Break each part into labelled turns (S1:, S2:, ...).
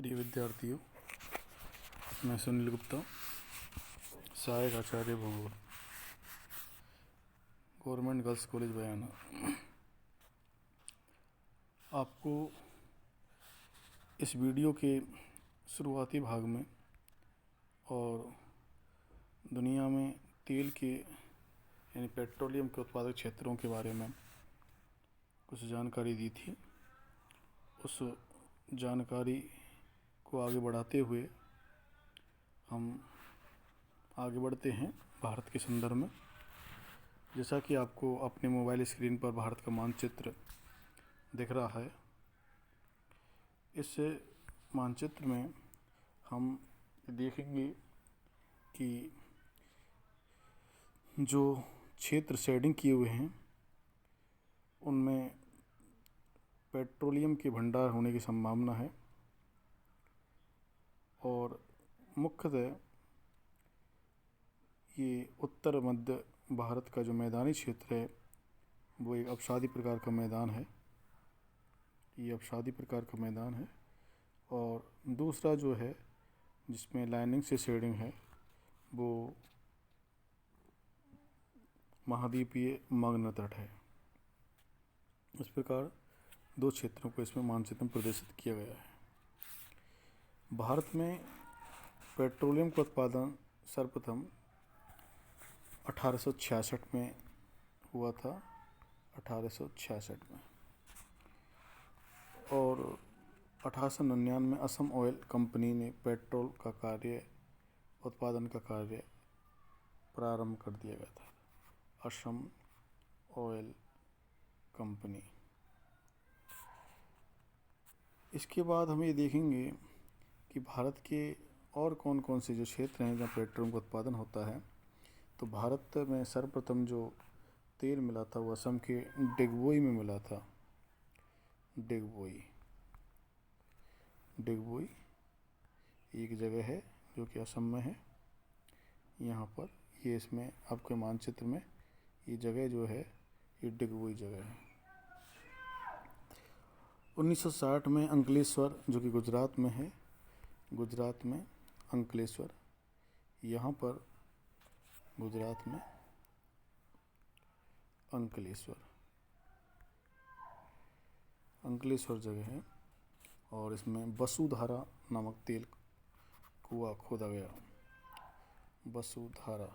S1: प्रिय विद्यार्थियों, मैं सुनील गुप्ता, सहायक आचार्य भूगोल, गवर्नमेंट गर्ल्स कॉलेज बयाना। आपको इस वीडियो के शुरुआती भाग में और दुनिया में तेल के यानी पेट्रोलियम के उत्पादक क्षेत्रों के बारे में कुछ जानकारी दी थी। उस जानकारी को आगे बढ़ाते हुए हम आगे बढ़ते हैं भारत के संदर्भ में। जैसा कि आपको अपने मोबाइल स्क्रीन पर भारत का मानचित्र दिख रहा है, इस मानचित्र में हम देखेंगे कि जो क्षेत्र शेडिंग किए हुए हैं उनमें पेट्रोलियम के भंडार होने की संभावना है और मुख्यतः ये उत्तर मध्य भारत का जो मैदानी क्षेत्र है वो एक अपसादी प्रकार का मैदान है। ये अपसादी प्रकार का मैदान है। और दूसरा जो है जिसमें लाइनिंग से शेडिंग है वो महाद्वीपीय मग्न तट है। इस प्रकार दो क्षेत्रों को इसमें मानचित्र में प्रदर्शित किया गया है। भारत में पेट्रोलियम का उत्पादन सर्वप्रथम 1866 में हुआ था, 1866 में, और 1899 में असम ऑयल कंपनी ने पेट्रोल का कार्य उत्पादन का कार्य प्रारंभ कर दिया गया था। Assam oil company. इसके बाद हम ये देखेंगे कि भारत के और कौन कौन से जो क्षेत्र हैं जहाँ पेट्रोल का उत्पादन होता है। तो भारत में सर्वप्रथम जो तेल मिला था वो असम के डिगबोई में मिला था। डिगबोई एक जगह है जो कि असम में है। यहाँ पर ये इसमें आपके मानचित्र में ये जगह जो है ये डिगबोई जगह है। 1960 में अंकलेश्वर जो कि गुजरात में है, गुजरात में अंकलेश्वर, यहाँ पर गुजरात में अंकलेश्वर जगह है और इसमें वसुधारा नामक तेल कुआं खोदा गया। वसुधारा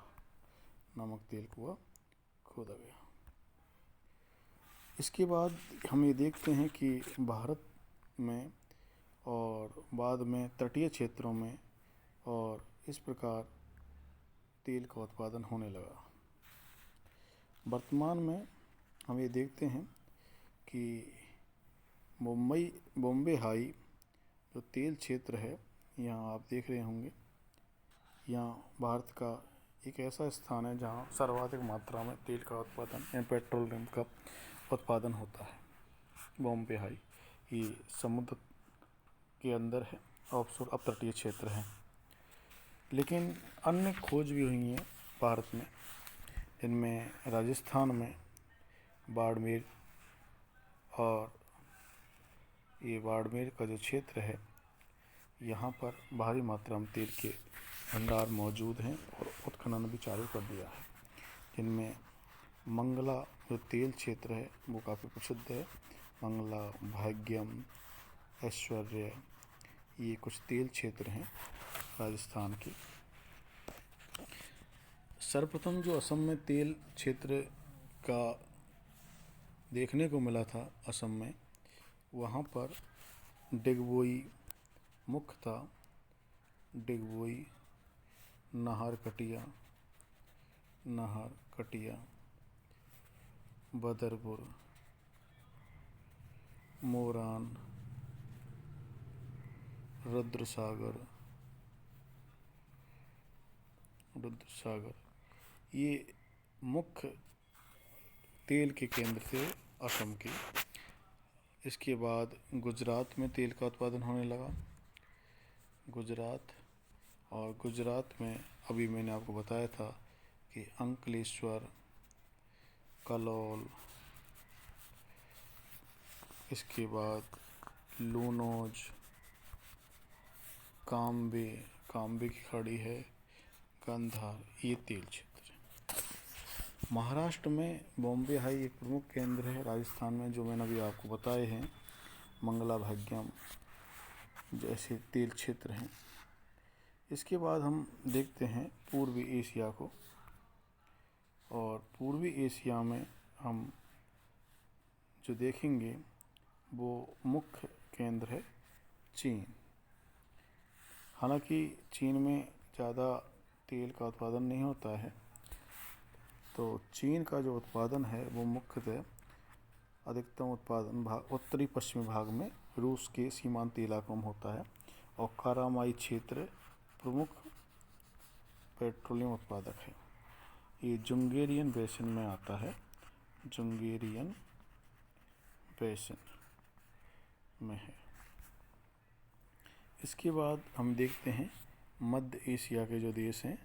S1: नामक तेल कुआं खोदा गया। इसके बाद हम ये देखते हैं कि भारत में और बाद में तटीय क्षेत्रों में और इस प्रकार तेल का उत्पादन होने लगा। वर्तमान में हम ये देखते हैं कि बॉम्बे हाई जो तेल क्षेत्र है, यहाँ आप देख रहे होंगे, यहाँ भारत का एक ऐसा स्थान है जहाँ सर्वाधिक मात्रा में तेल का उत्पादन या पेट्रोलियम का उत्पादन होता है। बॉम्बे हाई ये समुद्र के अंदर है, ऑफशोर अपतटीय क्षेत्र है। लेकिन अन्य खोज भी हुई हैं भारत में, इनमें राजस्थान में बाड़मेर, और ये बाड़मेर का जो क्षेत्र है यहाँ पर भारी मात्रा में तेल के भंडार मौजूद हैं और उत्खनन भी चालू कर दिया है। इनमें मंगला जो तेल क्षेत्र है वो काफ़ी प्रसिद्ध है। मंगला, भाग्यम, ऐश्वर्य, ये कुछ तेल क्षेत्र हैं राजस्थान के। सर्वप्रथम जो असम में तेल क्षेत्र का देखने को मिला था असम में, वहाँ पर डिगबोई मुख्य था। डिगबोई, नाहरकटिया, बदरपुर, मोरान, रुद्रसागर, ये मुख्य तेल के केंद्र थे असम के। इसके बाद गुजरात में तेल का उत्पादन होने लगा। गुजरात में अभी मैंने आपको बताया था कि अंकलेश्वर, कलोल, इसके बाद लूनोज, काम्बे, काम्बे की खाड़ी है, गांधार, ये तेल क्षेत्र है। महाराष्ट्र में बॉम्बे हाई एक प्रमुख केंद्र है। राजस्थान में जो मैंने अभी आपको बताए हैं मंगला भाग्यम जैसे तेल क्षेत्र हैं। इसके बाद हम देखते हैं पूर्वी एशिया को, और पूर्वी एशिया में हम जो देखेंगे वो मुख्य केंद्र है चीन। हालांकि चीन में ज़्यादा तेल का उत्पादन नहीं होता है, तो चीन का जो उत्पादन है वो मुख्यतः अधिकतम उत्पादन भाग उत्तरी पश्चिमी भाग में रूस के सीमांत इलाकों में होता है, और कारामाई क्षेत्र प्रमुख पेट्रोलियम उत्पादक है। ये जुंगेरियन बेसिन में आता है, जुंगेरियन बेसिन में है। इसके बाद हम देखते हैं मध्य एशिया के जो देश हैं,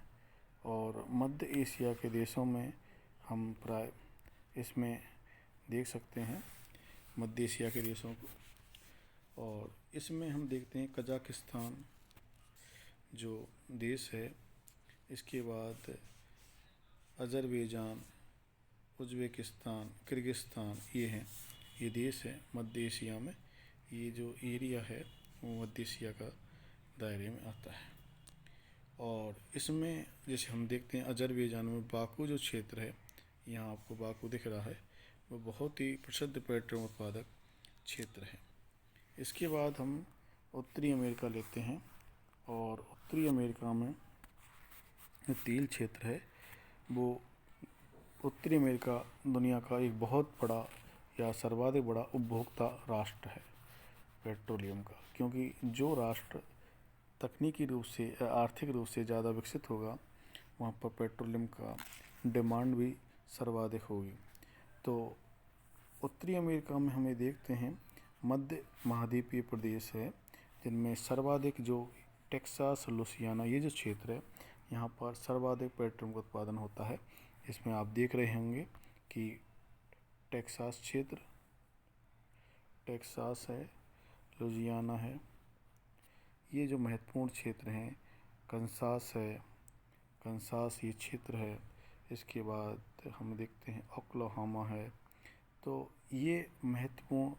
S1: और मध्य एशिया के देशों में हम प्राय इसमें देख सकते हैं मध्य एशिया के देशों को, और इसमें हम देखते हैं कजाकिस्तान जो देश है, इसके बाद अज़रबैजान, उज़्बेकिस्तान, किर्गिस्तान, ये हैं, ये देश है मध्य एशिया में। ये जो एरिया है वो मध्य एशिया का दायरे में आता है। और इसमें जैसे हम देखते हैं अज़रबैजान में बाकू जो क्षेत्र है, यहाँ आपको बाकू दिख रहा है, वो बहुत ही प्रसिद्ध पेट्रोलियम उत्पादक क्षेत्र है। इसके बाद हम उत्तरी अमेरिका लेते हैं, और उत्तरी अमेरिका में जो तेल क्षेत्र है वो उत्तरी अमेरिका दुनिया का एक बहुत बड़ा या सर्वाधिक बड़ा उपभोक्ता राष्ट्र है पेट्रोलियम का, क्योंकि जो राष्ट्र तकनीकी रूप से आर्थिक रूप से ज़्यादा विकसित होगा वहाँ पर पेट्रोलियम का डिमांड भी सर्वाधिक होगी। तो उत्तरी अमेरिका में हमें देखते हैं मध्य महाद्वीपीय प्रदेश है, जिनमें सर्वाधिक जो टेक्सास, लुसियाना, ये जो क्षेत्र है यहाँ पर सर्वाधिक पेट्रोलियम का उत्पादन होता है। इसमें आप देख रहे होंगे कि टेक्सास क्षेत्र, टेक्सास है, लुजियाना है, ये जो महत्वपूर्ण क्षेत्र हैं, कंसास है, कंसास ये क्षेत्र है। इसके बाद हम देखते हैं ओक्लाहोमा है। तो ये महत्वपूर्ण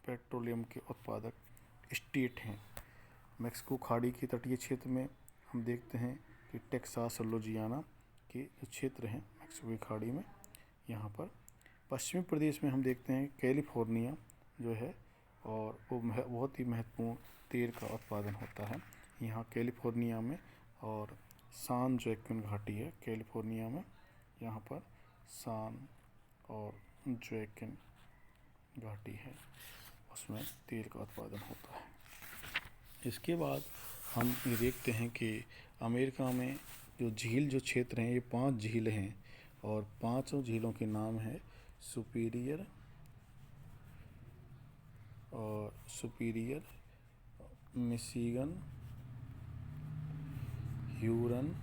S1: पेट्रोलियम के उत्पादक स्टेट हैं। मैक्सिको खाड़ी के तटीय क्षेत्र में हम देखते हैं कि टेक्सास और लुजियाना के जो क्षेत्र हैं मैक्सिको की खाड़ी में, यहाँ पर पश्चिमी प्रदेश में हम देखते हैं कैलिफोर्निया जो है, और वो बहुत ही महत्वपूर्ण तेल का उत्पादन होता है यहाँ कैलिफोर्निया में। और सान जोaquin घाटी है कैलिफोर्निया में, यहाँ पर सान और जोaquin घाटी है, उसमें तेल का उत्पादन होता है। इसके बाद हम ये देखते हैं कि अमेरिका में जो झील जो क्षेत्र हैं, ये 5 झीलें हैं, और 5 झीलों के नाम है सुपीरियर और सुपीरियर, मिशिगन, ह्यूरन,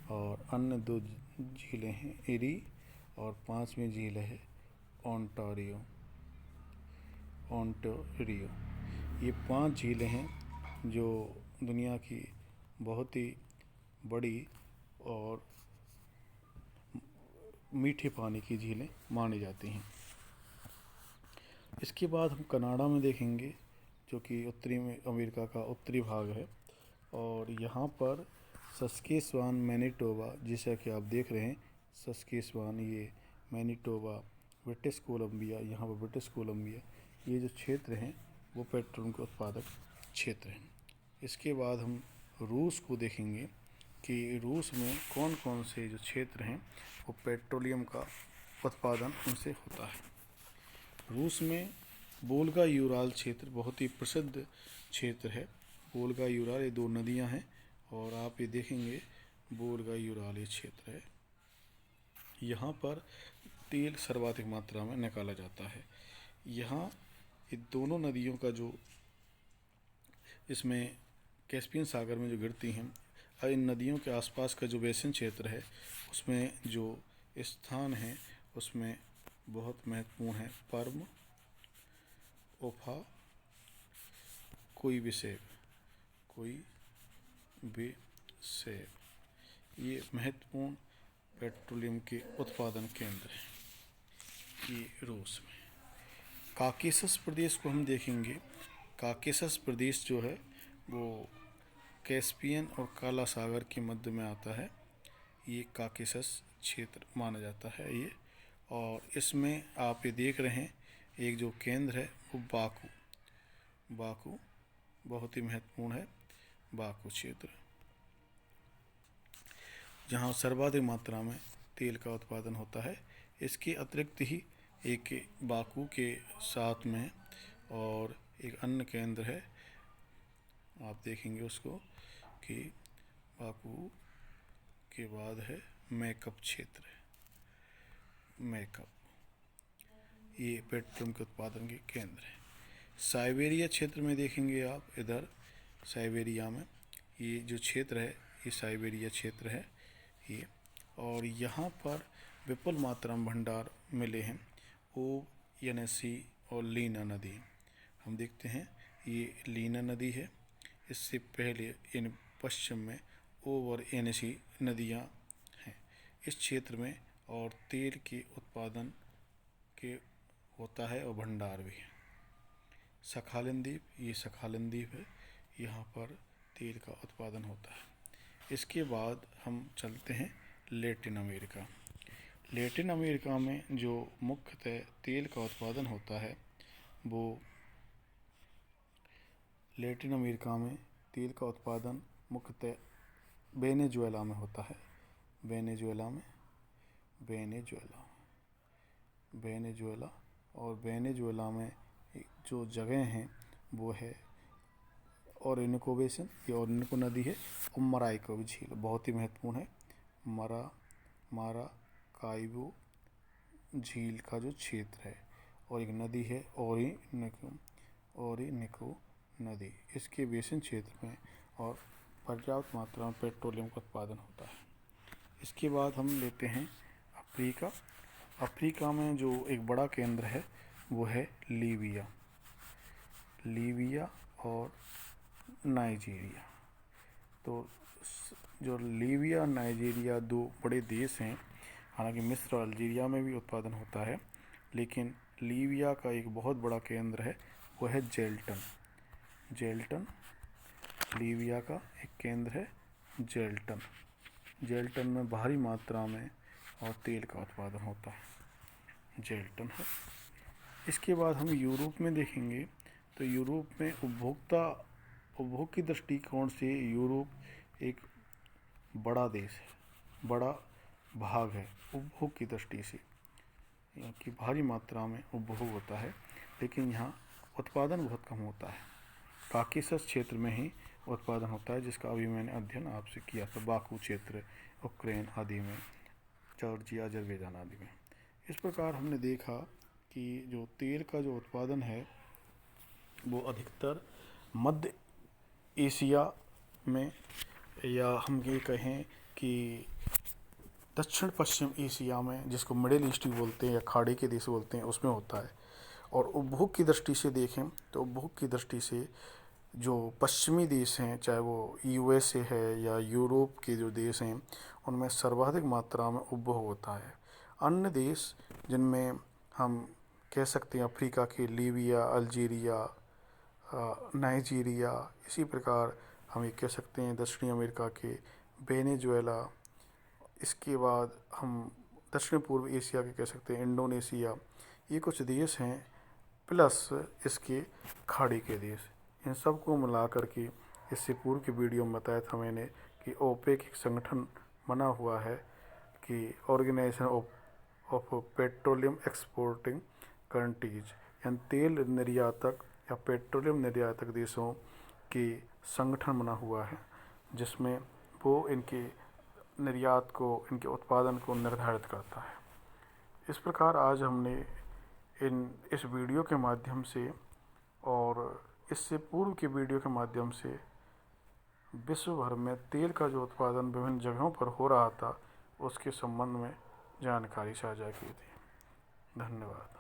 S1: और अन्य 2 झीलें हैं एरी, और 5वीं झील है ओंटारियो। ये 5 झीलें हैं जो दुनिया की बहुत ही बड़ी और मीठे पानी की झीलें मानी जाती हैं। इसके बाद हम कनाडा में देखेंगे जो कि उत्तरी में अमेरिका का उत्तरी भाग है, और यहाँ पर सस्केचुआन, मैनिटोबा, जैसा कि आप देख रहे हैं सस्केचुआन, ये मैनिटोबा, ब्रिटिश कोलंबिया, यहाँ पर ब्रिटिश कोलंबिया, ये जो क्षेत्र हैं वो पेट्रोलियम के उत्पादक क्षेत्र हैं। इसके बाद हम रूस को देखेंगे कि रूस में कौन कौन से जो क्षेत्र हैं वो पेट्रोलियम का उत्पादन उनसे होता है। रूस में वोल्गा यूराल क्षेत्र बहुत ही प्रसिद्ध क्षेत्र है। वोल्गा यूराल, ये 2 नदियां हैं, और आप ये देखेंगे वोल्गा यूराल ये क्षेत्र है। यहाँ पर तेल सर्वाधिक मात्रा में निकाला जाता है। यहाँ ये दोनों नदियों का जो इसमें कैस्पियन सागर में जो गिरती हैं, इन नदियों के आसपास का जो बेसिन क्षेत्र है उसमें जो स्थान है उसमें बहुत महत्वपूर्ण है पर्म, ओफा, कोइविसेक, कोई विषय। ये महत्वपूर्ण पेट्रोलियम के उत्पादन केंद्र हैं ये रूस में। काकेशस प्रदेश को हम देखेंगे। काकेशस प्रदेश जो है वो कैस्पियन और काला सागर के मध्य में आता है। ये काकेशस क्षेत्र माना जाता है ये। और इसमें आप ये देख रहे हैं एक जो केंद्र है वो बाकू बहुत ही महत्वपूर्ण है। बाकू क्षेत्र जहाँ सर्वाधिक मात्रा में तेल का उत्पादन होता है। इसके अतिरिक्त ही एक बाकू के साथ में और एक अन्य केंद्र है, आप देखेंगे उसको कि बाकू के बाद है मैकप क्षेत्र है। मैकप ये पेट्रोलियम के उत्पादन के केंद्र है। साइबेरिया क्षेत्र में देखेंगे आप, इधर साइबेरिया में ये जो क्षेत्र है ये साइबेरिया क्षेत्र है ये। और यहाँ पर विपुल मात्रा में भंडार मिले हैं। ओयानसी और लीना नदी हम देखते हैं, ये लीना नदी है। इससे पहले इन पश्चिम में ओ और एनसी नदियाँ हैं इस क्षेत्र में। और तेल के उत्पादन के होता है और भंडार भी है। सखालिन द्वीप, ये सखालिन द्वीप है, यहाँ पर तेल का उत्पादन होता है। इसके बाद हम चलते हैं लैटिन अमेरिका। लैटिन अमेरिका में जो मुख्यतः तेल का उत्पादन होता है वो लैटिन अमेरिका में तेल का उत्पादन मुख्यतः वेनेजुएला में होता है। वेनेजुएला और वेनेजुएला में जो जगह हैं वो है ओरिनोको बेसिन, ये ओरिनोको नदी है। और मराइको झील बहुत ही महत्वपूर्ण है। माराकाइबो झील का जो क्षेत्र है। और एक नदी है ओरिनोको नदी, इसके बेसिन क्षेत्र में और पर्याप्त मात्रा में पेट्रोलियम का उत्पादन होता है। इसके बाद हम लेते हैं अफ्रीका। अफ्रीका में जो एक बड़ा केंद्र है वो है लीबिया और नाइजीरिया। तो जो लीबिया और नाइजीरिया दो बड़े देश हैं। हालांकि मिस्र और अल्जीरिया में भी उत्पादन होता है, लेकिन लीबिया का एक बहुत बड़ा केंद्र है वो है जेल्टन। लीबिया का एक केंद्र है जेल्टन में भारी मात्रा में और तेल का उत्पादन होता है। जेल्टन है। इसके बाद हम यूरोप में देखेंगे तो यूरोप में उपभोग की दृष्टिकोण से यूरोप एक बड़ा देश है, बड़ा भाग है उपभोग की दृष्टि से। यहाँ की भारी मात्रा में उपभोग होता है, लेकिन यहाँ उत्पादन बहुत कम होता है। काकेशस क्षेत्र में ही उत्पादन होता है, जिसका अभी मैंने अध्ययन आपसे किया था। बाकू क्षेत्र, यूक्रेन आदि में, जॉर्जिया, अजरबैजान आदि में। इस प्रकार हमने देखा कि जो तेल का जो उत्पादन है वो अधिकतर मध्य एशिया में, या हम ये कहें कि दक्षिण पश्चिम एशिया में, जिसको मिडिल ईस्ट बोलते हैं या खाड़ी के देश बोलते हैं, उसमें होता है। और उपभोग की दृष्टि से देखें तो उपभोग की दृष्टि से जो पश्चिमी देश हैं, चाहे वो यूएसए है या यूरोप के जो देश हैं, उनमें सर्वाधिक मात्रा में उपभोग होता है। अन्य देश जिनमें हम कह सकते हैं अफ्रीका के लीबिया, अल्जीरिया, नाइजीरिया, इसी प्रकार हम ये कह सकते हैं दक्षिणी अमेरिका के वेनेजुएला। इसके बाद हम दक्षिण पूर्व एशिया के कह सकते हैं इंडोनेशिया। ये कुछ देश हैं, प्लस इसके खाड़ी के देश। इन सब को मिला कर के इससे पूर्व की वीडियो में बताया था मैंने कि ओपेक एक संगठन बना हुआ है कि organisation of petroleum exporting countries, यानी तेल निर्यातक या पेट्रोलियम निर्यातक देशों के संगठन बना हुआ है, जिसमें वो इनके निर्यात को, इनके उत्पादन को निर्धारित करता है। इस प्रकार आज हमने इस वीडियो के माध्यम से और इससे पूर्व की वीडियो के माध्यम से विश्व भर में तेल का जो उत्पादन विभिन्न जगहों पर हो रहा था उसके संबंध में जानकारी साझा की थी। धन्यवाद।